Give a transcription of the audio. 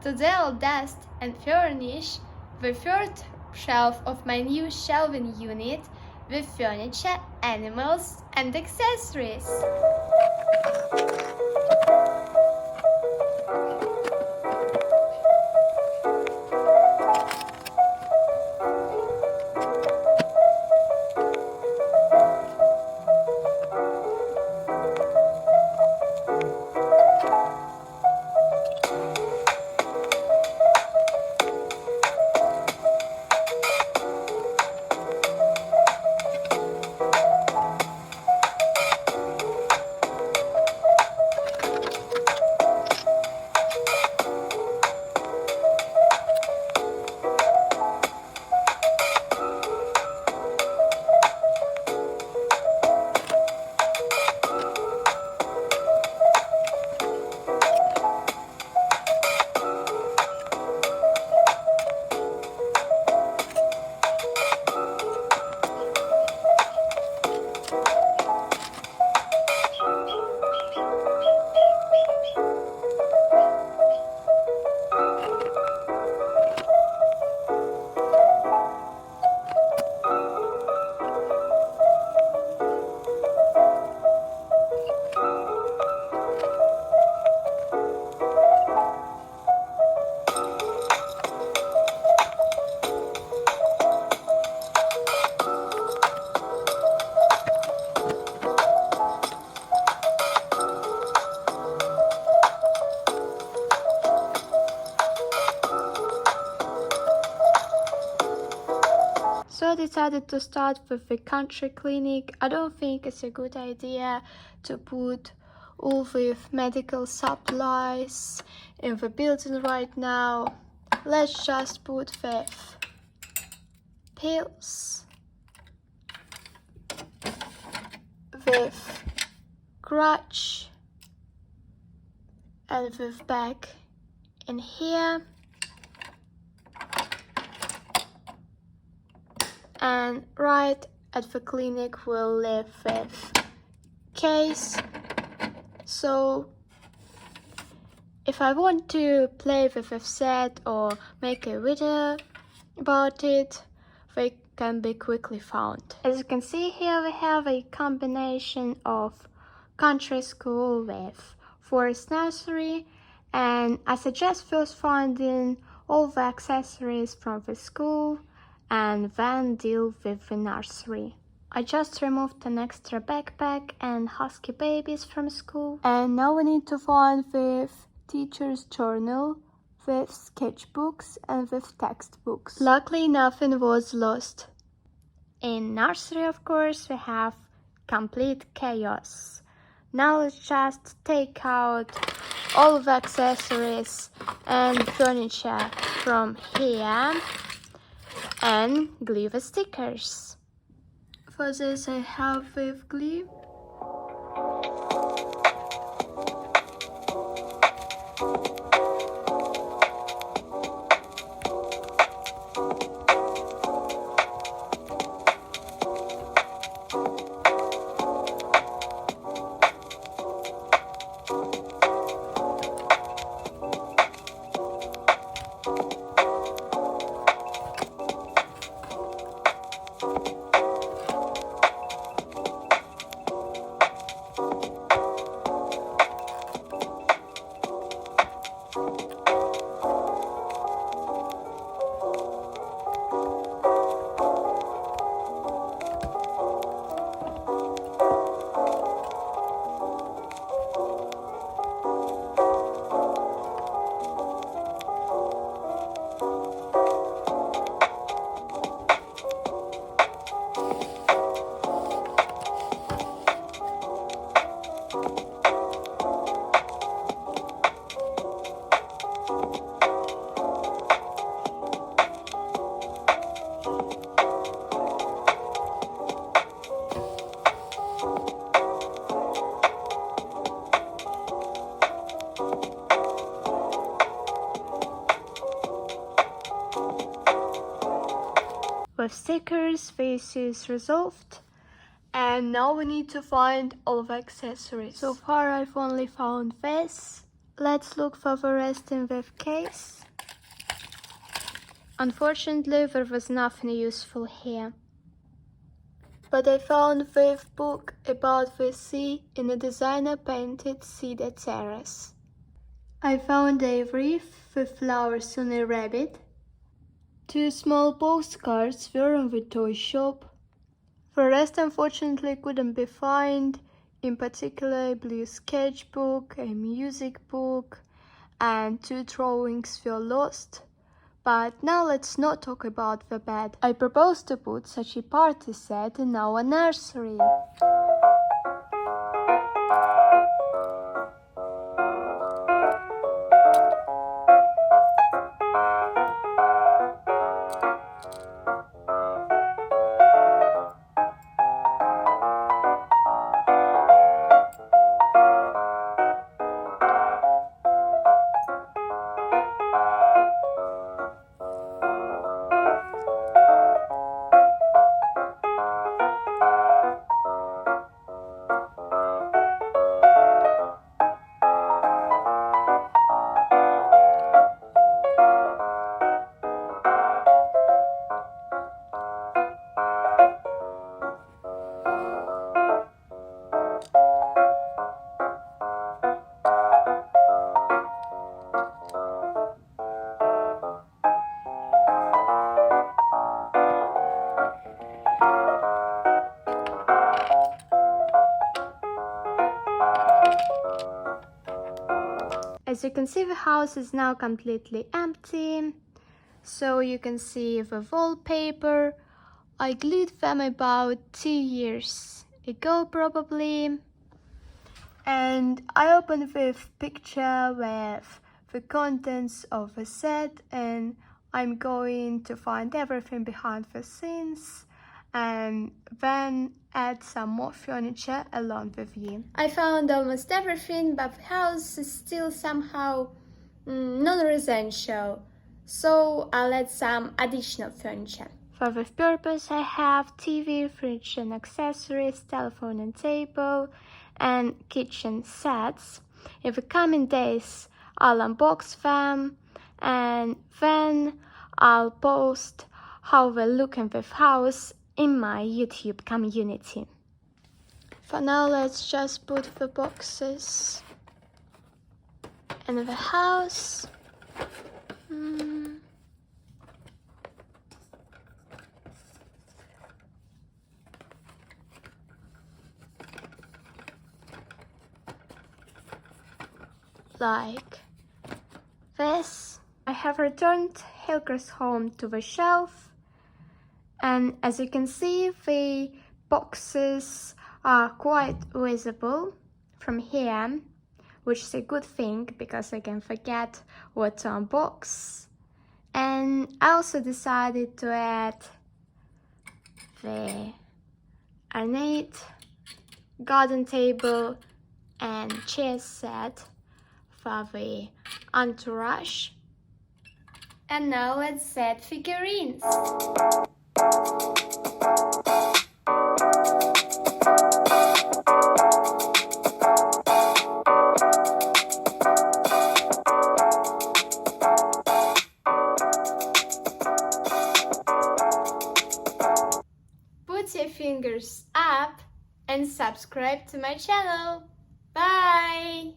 Today I'll dust and furnish the third shelf of my new shelving unit with furniture, animals and accessories. So I decided to start with the CountryClinic. I don't think it's a good idea to put all the medical supplies in the building right now. Let's just put the pills, with crutch and with bag in here. And right at the clinic we'll leave with case. So if I want to play with a set or make a video about it, they can be quickly found. As you can see here, we have a combination of CountrySchool with ForestNursery, and I suggest first finding all the accessories from the school and then deal with the nursery. I just removed an extra backpack and husky babies from school, and now we need to find with teacher's journal, with sketchbooks and with textbooks. Luckily nothing was lost. In nursery, of course, we have complete chaos. Now let's just take out all the accessories and furniture from here and glue the stickers. For this I have with glue. With stickers, this is resolved, and now we need to find all the accessories. So far I've only found this. let's look for the rest in the case. Unfortunately, there was nothing useful here. But I found this book about the sea in a designer-painted cedar terrace. I found a wreath with flowers on a rabbit. 2 small postcards were in the toy shop. The rest unfortunately couldn't be found, in particular a blue sketchbook, a music book, and 2 drawings were lost. But now let's not talk about the bed. I propose to put such a party set in our nursery. As you can see, the house is now completely empty. So you can see the wallpaper. I glued them about 2 years ago probably. And I opened this picture with the contents of the set, and I'm going to find everything behind the scenes and then add some more furniture along with you. I found almost everything, but the house is still somehow non-residential, so I'll add some additional furniture. For this purpose I have TV, fridge and accessories, telephone and table, and kitchen sets. In the coming days I'll unbox them, and then I'll post how they look in this house in my YouTube community. For now, let's just put the boxes in the house. Like this. I have returned Hilker's home to the shelf. And as you can see, the boxes are quite visible from here, which is a good thing because I can forget what to unbox. And I also decided to add the ornate garden table and chair set for the entourage. And now let's add figurines. Put your fingers up and subscribe to my channel. Bye!